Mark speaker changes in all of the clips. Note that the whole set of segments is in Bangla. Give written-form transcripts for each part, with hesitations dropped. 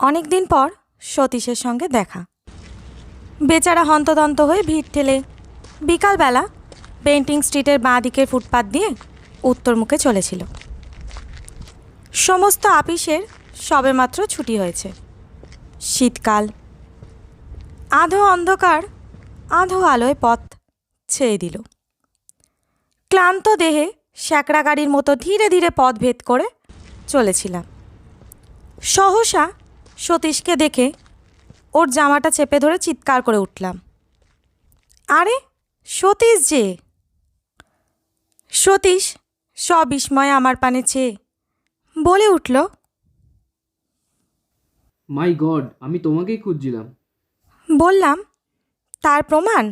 Speaker 1: অনেক দিন পর সতীশের সঙ্গে দেখা। বেচারা হন্তদন্ত হয়ে ভিড় ঠেলে বিকালবেলা পেন্টিং স্ট্রিটের বাঁ দিকের ফুটপাত দিয়ে উত্তরমুখে চলেছিল। সমস্ত আপিসের সবেমাত্র ছুটি হয়েছে। শীতকাল, আধো অন্ধকার আধো আলোয় পথ ছেয়ে দিল। ক্লান্ত দেহে স্যাকরা গাড়ির মতো ধীরে ধীরে পথ ভেদ করে চলেছিলাম। সহসা সতীশকে দেখে ওর জামাটা চেপে ধরে চিৎকার করে উঠলাম, আরে সতীশ যে! সতীশ সবিস্ময়ে আমার পানে চেয়ে বলে উঠল,
Speaker 2: মাই গড, আমি তোমাকেই খুঁজছিলাম।
Speaker 1: বললাম, তার প্রমাণ?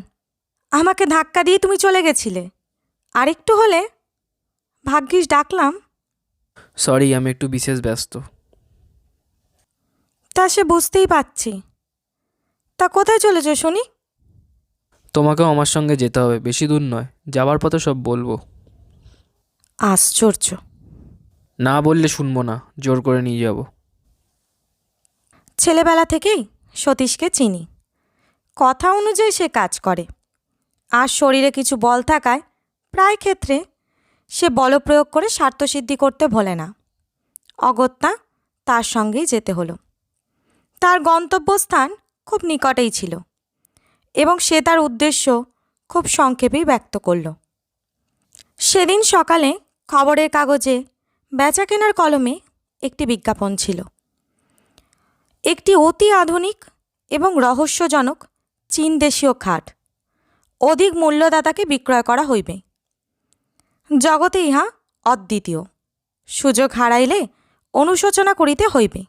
Speaker 1: আমাকে ধাক্কা দিয়ে তুমি চলে গেছিলে, আরেকটু হলে ভাগ্যিস ডাকলাম।
Speaker 2: সরি, আমি একটু বিশেষ ব্যস্ত।
Speaker 1: তা সে বুঝতেই পারছি। তা কোথায় চলেছো শুনি?
Speaker 2: তোমাকেও আমার সঙ্গে যেতে হবে, বেশি দূর নয়, যাবার পথে সব বলবো।
Speaker 1: আশ্চর্য!
Speaker 2: না বললে শুনবো না, জোর করে নিয়ে যাব।
Speaker 1: ছেলেবেলা থেকেই সতীশকে চিনি। কথা অনুযায়ী সে কাজ করে, আর শরীরে কিছু বল থাকায় প্রায় ক্ষেত্রে সে বলপ্রয়োগ করে স্বার্থসিদ্ধি করতে ভোলে না। অগত্যা তার সঙ্গেই যেতে হলো। তার গন্তব্যস্থান খুব নিকটেই ছিল এবং সে তার উদ্দেশ্য খুব সংক্ষেপেই ব্যক্ত করল। সেদিন সকালে খবরের কাগজে বেচাকেনার কলমে একটি বিজ্ঞাপন ছিল। একটি অতি আধুনিক এবং রহস্যজনক চীন দেশীয় খাট অধিক মূল্যদাতাকে বিক্রয় করা হইবে। জগতে ইহা অদ্বিতীয়, সুযোগ হারাইলে অনুশোচনা করিতে হইবে।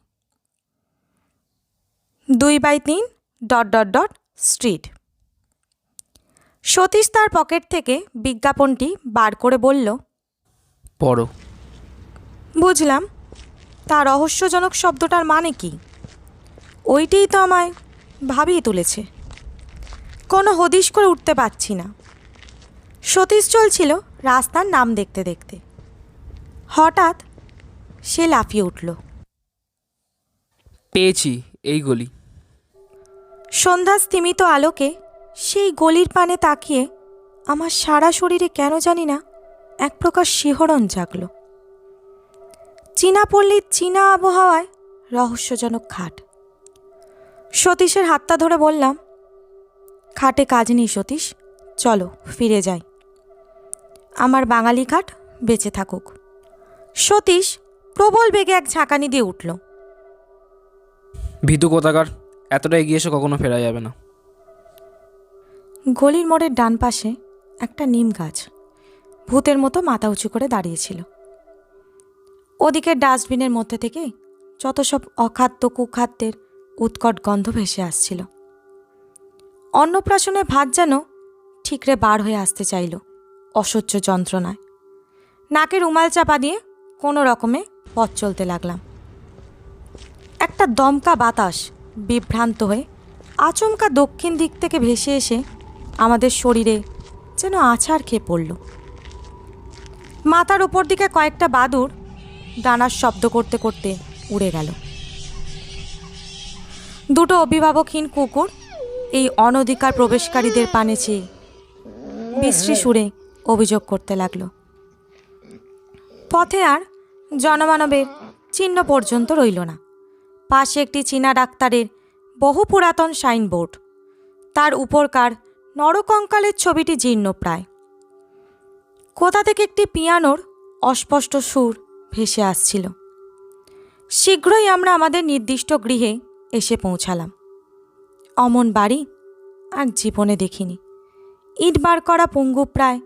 Speaker 1: 2/3 স্ট্রিট। সতীশ তার পকেট থেকে বিজ্ঞাপনটি বার করে বলল,
Speaker 2: পড়ো।
Speaker 1: বুঝলাম। তার রহস্যজনক শব্দটার মানে কি? ওইটাই তো আমায় ভাবিয়ে তুলেছে। কোনো হদিশ করে উঠতে পারছি না। সতীশ চলছিল রাস্তার নাম দেখতে দেখতে। হঠাৎ সে লাফিয়ে উঠল।
Speaker 2: পেয়েছি, এই গলি।
Speaker 1: সন্ধ্যা স্তিমিত আলোকে সেই গলির পানে তাকিয়ে আমার সারা শরীরে কেন জানি না এক প্রকার শিহরণ জাগল। চীনা পল্লীর চীনা আবহাওয়ায় রহস্যজনক খাট। সতীশের হাতটা ধরে বললাম, খাটে কাজ নেই সতীশ, চলো ফিরে যাই। আমার বাঙালি খাট বেঁচে থাকুক। সতীশ প্রবল বেগে এক ঝাঁকানি দিয়ে উঠল।
Speaker 2: ভীতু কোথাকার, এতটা এগিয়ে এসে কখনো ফেরা যাবে না।
Speaker 1: গলির মোড়ের ডান পাশে একটা নিম গাছ ভূতের মতো মাথা উঁচু করে দাঁড়িয়েছিল। ওদিকের ডাস্টবিনের মধ্যে থেকে যত সব অখাদ্য কুখাদ্যের উৎকট গন্ধ ভেসে আসছিল। অন্নপ্রাশনের ভাত যেন ঠিকরে বার হয়ে আসতে চাইল অসহ্য যন্ত্রণায়। নাকে রুমাল চাপা দিয়ে কোনো রকমে পথ চলতে লাগলাম। একটা দমকা বাতাস বিভ্রান্ত হয়ে আচমকা দক্ষিণ দিক থেকে ভেসে এসে আমাদের শরীরে যেন আছাড় খেয়ে পড়ল। মাথার ওপর দিকে কয়েকটা বাদুড় ডানার শব্দ করতে করতে উড়ে গেল। দুটো অভিভাবকহীন কুকুর এই অনধিকার প্রবেশকারীদের পানে চেয়ে বিশ্রী সুরে অভিযোগ করতে লাগলো। পথে আর জনমানবের চিহ্ন পর্যন্ত রইল না। পাশে একটি চীনা ডাক্তারের বহু পুরাতন সাইনবোর্ড, তার উপরকার নরকঙ্কালের ছবিটি জীর্ণ প্রায়। কোথা থেকে একটি পিয়ানোর অস্পষ্ট সুর ভেসে আসছিল। শীঘ্রই আমরা আমাদের নির্দিষ্ট গৃহে এসে পৌঁছালাম। অমন বাড়ি আর জীবনে দেখিনি। ইট বার করা পঙ্গু প্রায়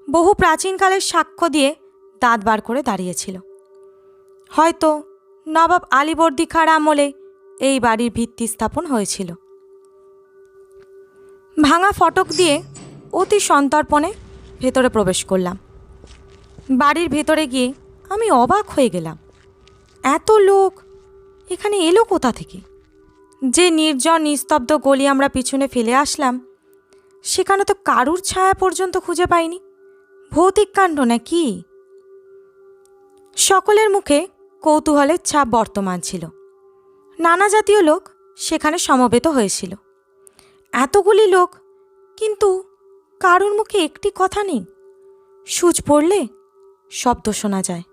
Speaker 1: বহু প্রাচীনকালের সাক্ষ্য দিয়ে দাঁত বার করে দাঁড়িয়েছিল। হয়তো নবাব আলীবর্দী খাঁর আমলে এই বাড়ির ভিত্তি স্থাপন হয়েছিল। ভাঙা ফটক দিয়ে অতি সন্তর্পণে ভেতরে প্রবেশ করলাম। বাড়ির ভেতরে গিয়ে আমি অবাক হয়ে গেলাম, এত লোক এখানে এলো কোথা থেকে? যে নির্জন নিস্তব্ধ গলি আমরা পিছনে ফেলে আসলাম, সেখানে তো কারুর ছায়া পর্যন্ত খুঁজে পাইনি। ভৌতিক কাণ্ড নাকি? সকলের মুখে কৌতূহলের ছাপ বর্তমান ছিল। নানা জাতীয় লোক সেখানে সমবেত হয়েছিল। এতগুলি লোক, কিন্তু কারোর মুখে একটি কথা নেই। সুচ পড়লে শব্দ শোনা যায়।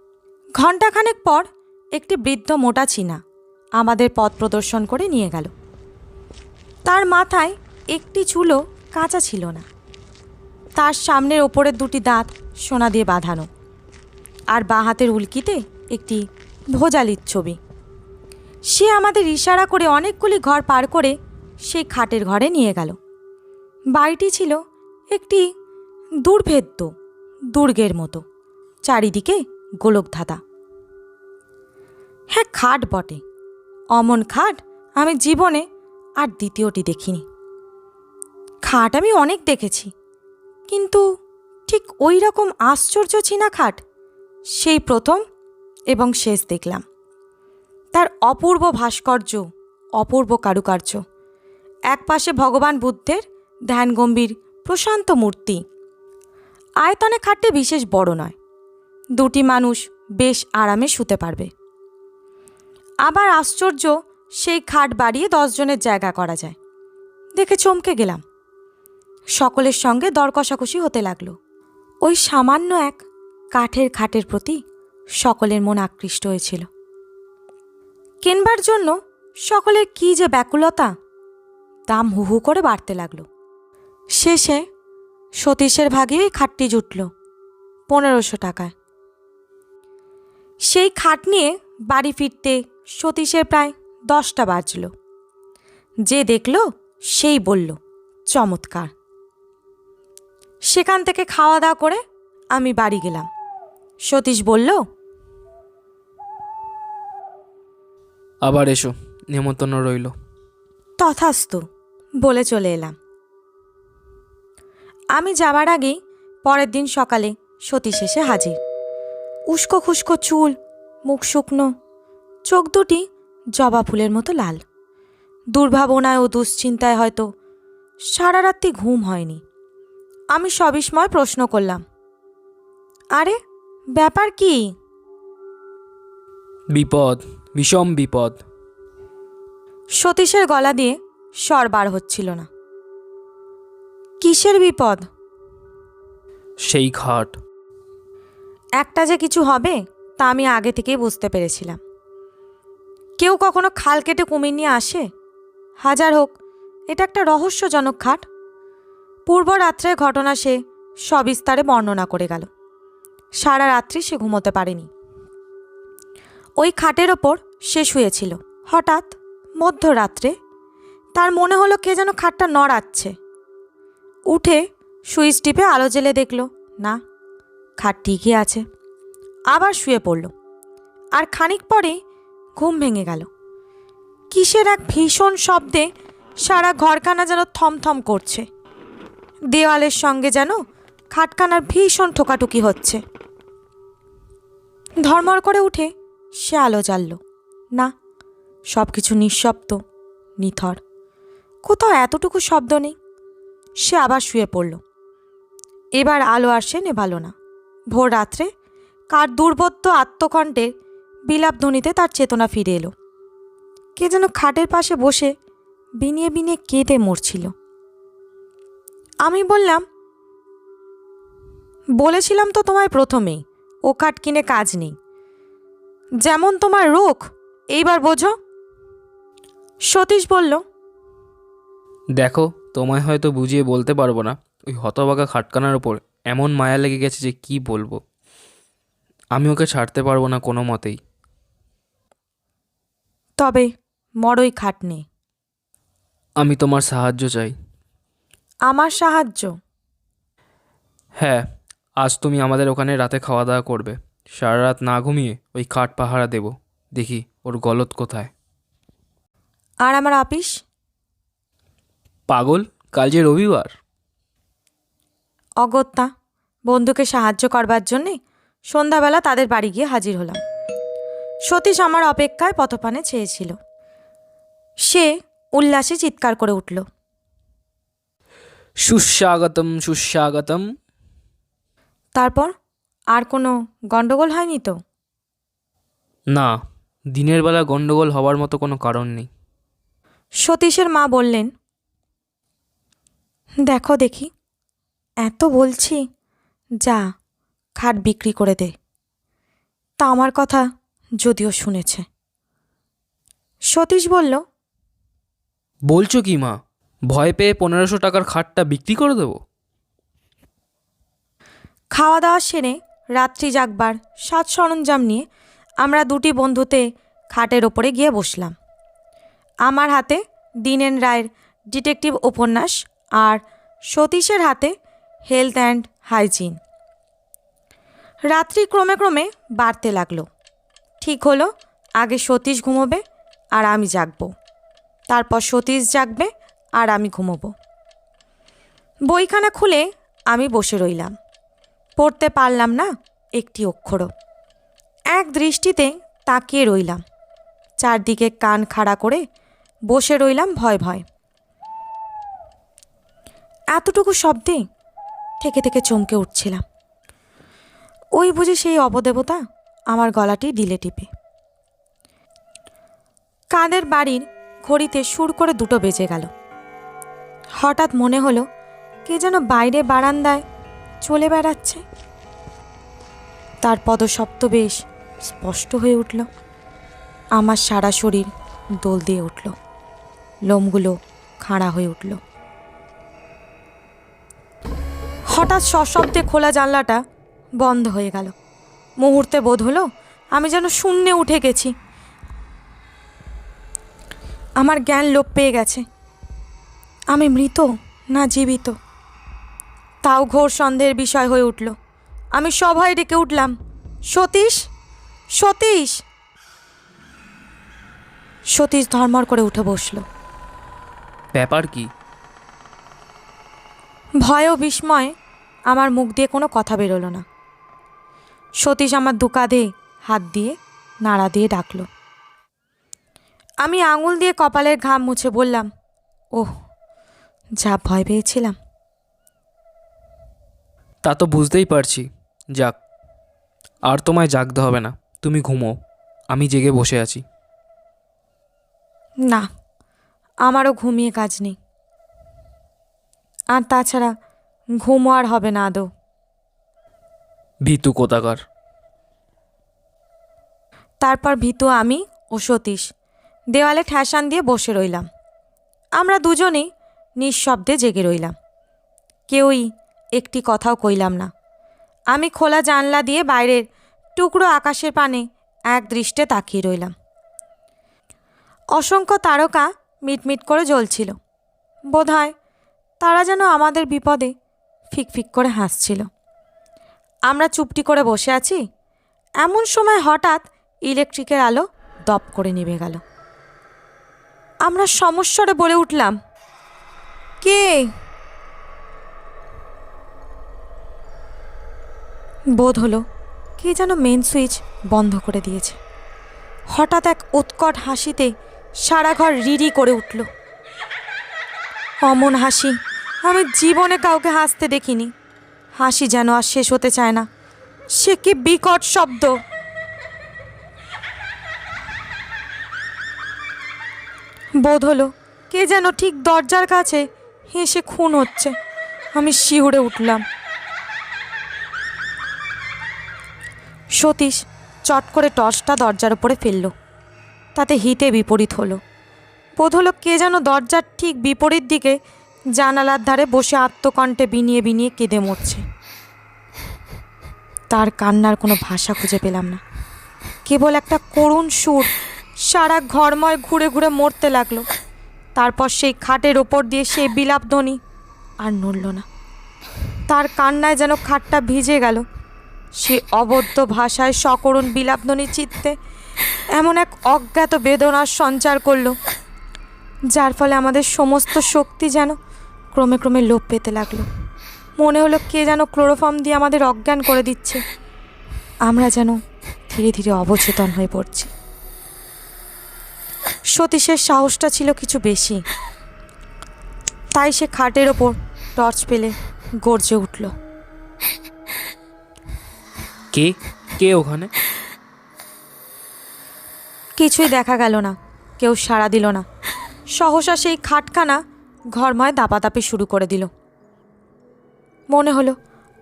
Speaker 1: ঘণ্টাখানেক পর একটি বৃদ্ধ মোটা চীনা আমাদের পথ প্রদর্শন করে নিয়ে গেল। তার মাথায় একটি চুলও কাঁচা ছিল না। তার সামনের ওপরের দুটি দাঁত সোনা দিয়ে বাঁধানো, আর বাঁ হাতের উল্কিতে একটি ভোজালির ছবি। সে আমাদের ইশারা করে অনেকগুলি ঘর পার করে সেই খাটের ঘরে নিয়ে গেল। বাড়িটি ছিল একটি দুর্ভেদ্য দুর্গের মতো, চারিদিকে গোলকধাঁধা। হ্যাঁ, খাট বটে। অমন খাট আমি জীবনে আর দ্বিতীয়টি দেখিনি। খাট আমি অনেক দেখেছি, কিন্তু ঠিক ওই রকম আশ্চর্য চীনা খাট সেই প্রথম এবং শেষ দেখলাম। তার অপূর্ব ভাস্কর্য, অপূর্ব কারুকার্য। এক পাশে ভগবান বুদ্ধের ধ্যানগম্ভীর প্রশান্ত মূর্তি। আয়তনে খাটটি বিশেষ বড় নয়, দুটি মানুষ বেশ আরামে শুতে পারবে। আবার আশ্চর্য, সেই খাট বাড়িয়ে 10 জনের জায়গা করা যায়। দেখে চমকে গেলাম। সকলের সঙ্গে দর কষাকষি হতে লাগলো। ওই সামান্য এক কাঠের খাটের প্রতি সকলের মন আকৃষ্ট হয়েছিল। কেনবার জন্য সকলের কী যে ব্যাকুলতা! দাম হু হু করে বাড়তে লাগলো। শেষে সতীশের ভাগে ওই খাটটি জুটল 1500 টাকায়। সেই খাট নিয়ে বাড়ি ফিরতে সতীশের প্রায় 10টা বাজল। যে দেখল সেই বলল, চমৎকার। সেখান থেকে খাওয়া দাওয়া করে আমি বাড়ি গেলাম। সতীশ বলল,
Speaker 2: আবার এসো, নেমন্তন্ন রইল।
Speaker 1: তথাস্তু বলে চলে এলাম। আমি যাবার আগেই পরের দিন সকালে সতীশ এসে হাজির। উস্কো খুস্কো চুল, মুখ শুকনো, চোখ দুটি জবা ফুলের মতো লাল। দুর্ভাবনায় ও দুশ্চিন্তায় হয়তো সারা রাত্রি ঘুম হয়নি। আমি সবিস্ময় প্রশ্ন করলাম, আরে ব্যাপার কি?
Speaker 2: বিপদ, বিষম বিপদ।
Speaker 1: সতীশের গলা দিয়ে স্বর বার হচ্ছিল না। কিসের বিপদ?
Speaker 2: সেই খাট।
Speaker 1: একটা যে কিছু হবে তা আমি আগে থেকেই বুঝতে পেরেছিলাম। কেউ কখনো খাল কেটে কুমির নিয়ে আসে? হাজার হোক, এটা একটা রহস্যজনক খাট। পূর্ব রাত্রের ঘটনা সে সবিস্তারে বর্ণনা করে গেল। সারা রাত্রি সে ঘুমোতে পারেনি। ওই খাটের ওপর সে শুয়েছিল। হঠাৎ মধ্যরাত্রে তার মনে হলো কে যেন খাটটা নড়াচ্ছে। উঠে সুইচ টিপে আলো জ্বেলে দেখল, না, খাট ঠিকই আছে। আবার শুয়ে পড়ল, আর খানিক পরে ঘুম ভেঙে গেল। কিসের এক ভীষণ শব্দে সারা ঘরখানা যেন থমথম করছে। দেওয়ালের সঙ্গে যেন খাটখানার ভীষণ ঠোকাঠুকি হচ্ছে। ধর্মর করে উঠে সে আলো জ্বালল। না, সব কিছু নিঃশব্দ, নিথর। কোথাও এতটুকু শব্দ নেই। সে আবার শুয়ে পড়ল। এবার আলো আর সে নেভালো না। ভোর রাত্রে কার দুর্বোধ্য আত্মকণ্ঠের বিলাপধ্বনিতে তার চেতনা ফিরে এলো। কে যেন খাটের পাশে বসে বিনিয়ে বিনিয়ে কেঁদে মরছিল। আমি বললাম, বলেছিলাম তো তোমায় প্রথমেই, ও খাট কিনে কাজ নেই। যেমন তোমার রোগ, এইবার বোঝো। সতীশ বলল,
Speaker 2: দেখো, তোমায় হয়তো বুঝিয়ে বলতে পারবো না। ওই হতভাগা খাটখানার ওপর এমন মায়া লেগে গেছে যে কি বলবো। আমি ওকে ছাড়তে পারবো না কোনো মতেই।
Speaker 1: তবে মরই খাট নেই।
Speaker 2: আমি তোমার সাহায্য চাই।
Speaker 1: আমার সাহায্য?
Speaker 2: হ্যাঁ, আজ তুমি আমাদের ওখানে রাতে খাওয়া দাওয়া করবে। সারা রাত না ঘুমিয়ে ওই খাট পাহারা দেব, দেখি ওর গলত কোথায়।
Speaker 1: আর আমার আপিস?
Speaker 2: পাগল, কাল যে রবিবার।
Speaker 1: অগত্যা বন্ধুকে সাহায্য করবার জন্যে সন্ধ্যাবেলা তাদের বাড়ি গিয়ে হাজির হলাম। সতীশ আমার অপেক্ষায় পথপানে চেয়েছিল। সে উল্লাসে চিৎকার করে উঠল,
Speaker 2: সুস্বাগতম, সুস্বাগতম।
Speaker 1: তারপর আর কোনো গণ্ডগোল হয়নি তো?
Speaker 2: না, দিনের বেলা গণ্ডগোল হওয়ার মতো কোনো কারণ নেই।
Speaker 1: সতীশের মা বললেন, দেখো দেখি, এত বলছি, যা খাট বিক্রি করে দে। তা আমার কথা যদিও শুনেছে। সতীশ বলল,
Speaker 2: বলছো কি মা, ভয় পেয়ে 1500 টাকার খাটটা বিক্রি করে দেবো?
Speaker 1: খাওয়া দাওয়া সেরে রাত্রি জাগবার সাজ সরঞ্জাম নিয়ে আমরা দুটি বন্ধুতে খাটের ওপরে গিয়ে বসলাম। আমার হাতে দীনেন রায়ের ডিটেকটিভ উপন্যাস আর সতীশের হাতে হেলথ অ্যান্ড হাইজিন। রাত্রি ক্রমে ক্রমে বাড়তে লাগলো। ঠিক হলো, আগে সতীশ ঘুমোবে আর আমি জাগব, তারপর সতীশ জাগবে আর আমি ঘুমোবো। বইখানা খুলে আমি বসে রইলাম। পড়তে পারলাম না একটি অক্ষরও। এক দৃষ্টিতে তাকিয়ে রইলাম। চারদিকে কান খাড়া করে বসে রইলাম ভয় ভয়। এতটুকু শব্দে থেকে থেকে চমকে উঠছিলাম। ওই বুঝি সেই অবদেবতা আমার গলাটি ডিলে টিপে। কাঁদের বাড়ির ঘড়িতে সুর করে 2টো বেজে গেল। হঠাৎ মনে হলো কে যেন বাইরে বারান্দায় চলে বেড়াচ্ছে। তার পদশব্দ বেশ স্পষ্ট হয়ে উঠল। আমার সারা শরীর দোল দিয়ে উঠল, লোমগুলো খাড়া হয়ে উঠল। হঠাৎ সশব্দে খোলা জানলাটা বন্ধ হয়ে গেল। মুহূর্তে বোধ হলো আমি যেন শূন্যে উঠে গেছি। আমার জ্ঞান লোপ পেয়ে গেছে। আমি মৃত না জীবিত তাও ঘোর সন্দেহের বিষয় হয়ে উঠল। আমি সভয়ে ডেকে উঠলাম, সতীশ, সতীশ! সতীশ ধর্মর করে উঠে বসল।
Speaker 2: ব্যাপার কি?
Speaker 1: ভয় ও বিস্ময়ে আমার মুখ দিয়ে কোনো কথা বেরোলো না। সতীশ আমার 2 কাঁধে হাত দিয়ে নাড়া দিয়ে ডাকল। আমি আঙুল দিয়ে কপালের ঘাম মুছে বললাম, ওহ, যা ভয় পেয়েছিলাম।
Speaker 2: তা তো বুঝতেই পারছি। যাক, আর তোমায় জাগতে হবে না, তুমি ঘুমো, আমি জেগে বসে আছি।
Speaker 1: না, আমারও ঘুমিয়ে কাজ নেই। আর তাছাড়া ঘুমও আর হবে না আদৌ।
Speaker 2: ভীতু কোথাকার!
Speaker 1: তারপর ভীতু আমি ও সতীশ দেওয়ালে ঠ্যাসান দিয়ে বসে রইলাম। আমরা দুজনেই নিঃশব্দে জেগে রইলাম। কেউই একটি কথাও কইলাম না। আমি খোলা জানলা দিয়ে বাইরের টুকরো আকাশের পানে এক দৃষ্টে তাকিয়ে রইলাম। অসংখ্য তারকা মিটমিট করে জ্বলছিল। বোধহয় তারা যেন আমাদের বিপদে ফিকফিক করে হাসছিল। আমরা চুপটি করে বসে আছি, এমন সময় হঠাৎ ইলেকট্রিকের আলো দপ করে নিভে গেল। আমরা সমস্বরে বলে উঠলাম, কে? বোধ হলো কে যেন মেন সুইচ বন্ধ করে দিয়েছে। হঠাৎ এক উৎকট হাসিতে সারা ঘর রিরি করে উঠল। অমন হাসি আমি জীবনে কাউকে হাসতে দেখিনি। হাসি যেন আর শেষ হতে চায় না। সে কি বিকট শব্দ! বোধ হলো কে যেন ঠিক দরজার কাছে হেসে খুন হচ্ছে। আমি শিউরে উঠলাম। সতীশ চট করে টর্চটা দরজার উপরে ফেলল। তাতে হিতে বিপরীত হলো। বোধ হলো কে যেন দরজার ঠিক বিপরীত দিকে জানালার ধারে বসে আত্মকণ্ঠে বিনিয়ে বিনিয়ে কেঁদে মরছে। তার কান্নার কোনো ভাষা খুঁজে পেলাম না। কেবল একটা করুণ সুর সারা ঘরময় ঘুরে ঘুরে মরতে লাগলো। তারপর সেই খাটের ওপর দিয়ে সেই বিলাপ ধ্বনি আর নড়ল না। তার কান্নায় যেন খাটটা ভিজে গেল। সে অবদ্ধ ভাষায় সকরুণ বিলাপধ্বনি চিত্তে এমন এক অজ্ঞাত বেদনার সঞ্চার করল, যার ফলে আমাদের সমস্ত শক্তি যেন ক্রমে ক্রমে লোপ পেতে লাগলো। মনে হলো কে যেন ক্লোরোফর্ম দিয়ে আমাদের অজ্ঞান করে দিচ্ছে। আমরা যেন ধীরে ধীরে অবচেতন হয়ে পড়ছি। সতীশের সাহসটা ছিল কিছু বেশি, তাই সে খাটের ওপর টর্চ পেলে গর্জে উঠল।
Speaker 2: কে কে ওখানে?
Speaker 1: কিছুই দেখা গেল না, কেউ সাড়া দিল না। সহসা সেই খাটখানা ঘরময় দাপাদাপি শুরু করে দিল। মনে হলো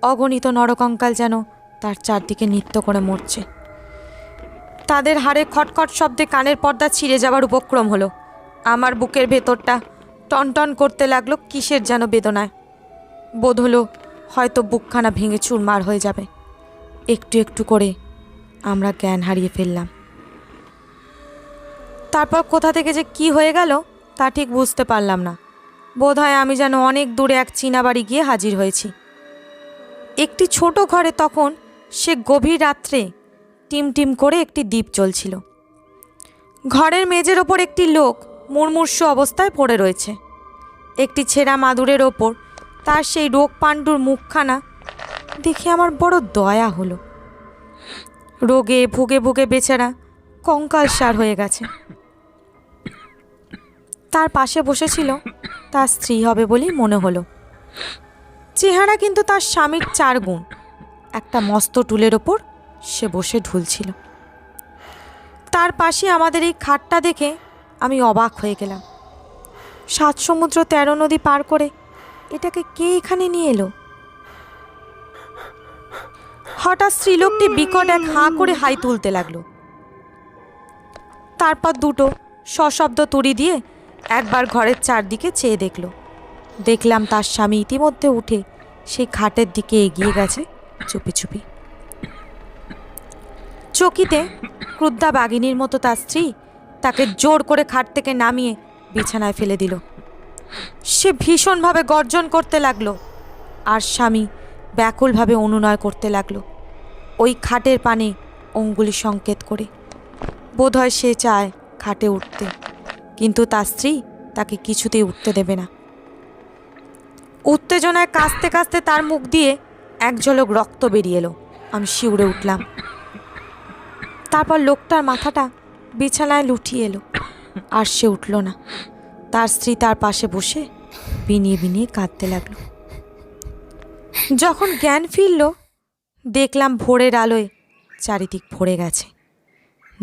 Speaker 1: অগণিত নরকঙ্কাল যেন তার চারদিকে নৃত্য করে মরছে। তাদের হাড়ে খটখট শব্দে কানের পর্দা ছিঁড়ে যাওয়ার উপক্রম হলো। আমার বুকের ভেতরটা টনটন করতে লাগলো কিসের যেন বেদনায়। বোধ হলো হয়তো বুকখানা ভেঙে চুরমার হয়ে যাবে। একটু একটু করে আমরা জ্ঞান হারিয়ে ফেললাম। তারপর কোথা থেকে যে কি হয়ে গেল তা ঠিক বুঝতে পারলাম না। বোধহয় আমি যেন অনেক দূরে এক চীনা বাড়ি গিয়ে হাজির হয়েছি। একটি ছোট ঘরে তখন সে গভীর রাত্রে টিমটিম করে একটি দ্বীপ জ্বলছিল। ঘরের মেঝের ওপর একটি লোক মুমূর্ষু অবস্থায় পড়ে রয়েছে। একটি ছেঁড়া মাদুরের ওপর তার সেই রোগ পাণ্ডুর মুখখানা দেখে আমার বড় দয়া হলো। রোগে ভুগে ভুগে বেচারা কঙ্কালসার হয়ে গেছে। তার পাশে বসেছিল তার স্ত্রী হবে বলেই মনে হলো। চেহারা কিন্তু তার স্বামীর 4 গুণ। একটা মস্ত টুলের ওপর সে বসে ঢুলছিল। তার পাশে আমাদের এই খাটটা দেখে আমি অবাক হয়ে গেলাম। 7 সমুদ্র 13 নদী পার করে এটাকে কে এখানে নিয়ে এলো? হঠাৎ স্ত্রীলোকটি বিকট এক হাঁ করে হাই তুলতে লাগলো। তারপর দুটো সশব্দ তুড়ি দিয়ে একবার ঘরের চারদিকে চেয়ে দেখল। দেখলাম তার স্বামী ইতিমধ্যে উঠে সেই খাটের দিকে এগিয়ে গেছে চুপি চুপি। চকিতে ক্রুদ্ধা বাঘিনীর মতো তার স্ত্রী তাকে জোর করে খাট থেকে নামিয়ে বিছানায় ফেলে দিল। সে ভীষণভাবে গর্জন করতে লাগলো আর স্বামী ব্যাকুলভাবে অনুনয় করতে লাগলো ওই খাটের পানে অঙ্গুলি সংকেত করে। বোধহয় সে চায় খাটে উঠতে, কিন্তু তার স্ত্রী তাকে কিছুতেই উঠতে দেবে না। উত্তেজনায় কাঁচতে কাঁচতে তার মুখ দিয়ে এক ঝলক রক্ত বেরিয়ে এলো। আমি শিউরে উঠলাম। তারপর লোকটার মাথাটা বিছানায় লুটিয়ে এলো আর সে উঠল না। তার স্ত্রী তার পাশে বসে বিনিয়ে বিনিয়ে কাঁদতে লাগলো। যখন জ্ঞান ফিরল দেখলাম ভোরের আলোয় চারিদিক ভরে গেছে।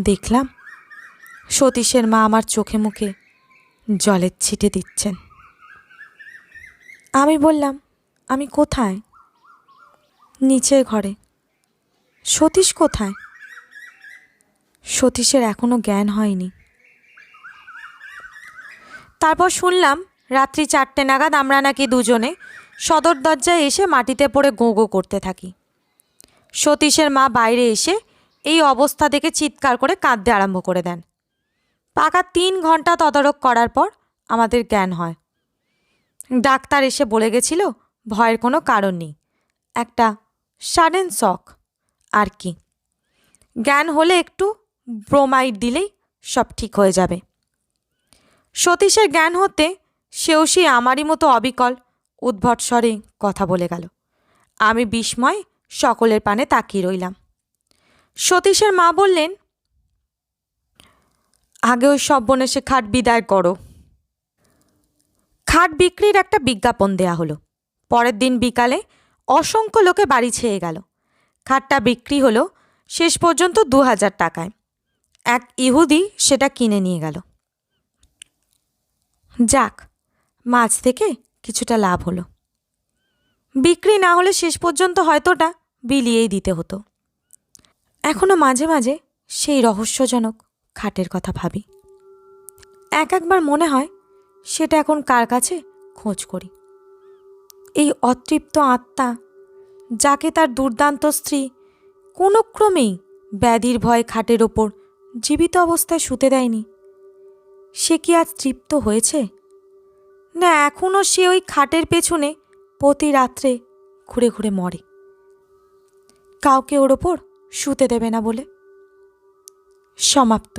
Speaker 1: দেখলাম সতীশের মা আমার চোখে মুখে জলের ছিটে দিচ্ছেন। আমি বললাম, আমি কোথায়? নিচের ঘরে। সতীশ কোথায়? সতীশের এখনো জ্ঞান হয়নি। তারপর শুনলাম রাত্রি 4টে নাগাদ আমরা নাকি দুজনে সদর দরজায় এসে মাটিতে পড়ে গো গো করতে থাকি। সতীশের মা বাইরে এসে এই অবস্থা দেখে চিৎকার করে কাঁদতে আরম্ভ করে দেন। পাকা 3 ঘন্টা তদারক করার পর আমাদের জ্ঞান হয়। ডাক্তার এসে বলে গেছিল ভয়ের কোনো কারণ নেই, একটা সাডেন শক আর কি। জ্ঞান হলে একটু ব্রোমাইড দিলেই সব ঠিক হয়ে যাবে। সতীশের জ্ঞান হতে সেও সেই আমারই মতো অবিকল উদ্ভট স্বরে কথা বলে গেল। আমি বিস্ময় সকলের পানে তাকিয়ে রইলাম। সতীশের মা বললেন, আগে ওই সর্বনেশে খাট বিদায় করো। খাট বিক্রির একটা বিজ্ঞাপন দেয়া হলো। পরের দিন বিকালে অসংখ্য লোকে বাড়ি ছেয়ে গেল। খাটটা বিক্রি হলো শেষ পর্যন্ত 2000 টাকায়। এক ইহুদি সেটা কিনে নিয়ে গেল। যাক, মাছ থেকে কিছুটা লাভ হলো। বিক্রি না হলে শেষ পর্যন্ত হয়তোটা বিলিয়েই দিতে হতো। এখনো মাঝে মাঝে সেই রহস্যজনক খাটের কথা ভাবি। একবার মনে হয় সেটা এখন কার কাছে খোঁজ করি। এই অতৃপ্ত আত্মা যাকে তার দুর্দান্ত স্ত্রী কোনো ক্রমেই ব্যাধির ভয়ে খাটের ওপর জীবিত অবস্থায় শুতে দেয়নি, সে কি আজ তৃপ্ত হয়েছে, না এখনও সে ওই খাটের পেছনে প্রতি রাত্রে ঘুরে ঘুরে মরে, কাউকে ওর ওপর শুতে দেবে না বলে? সমাপ্ত।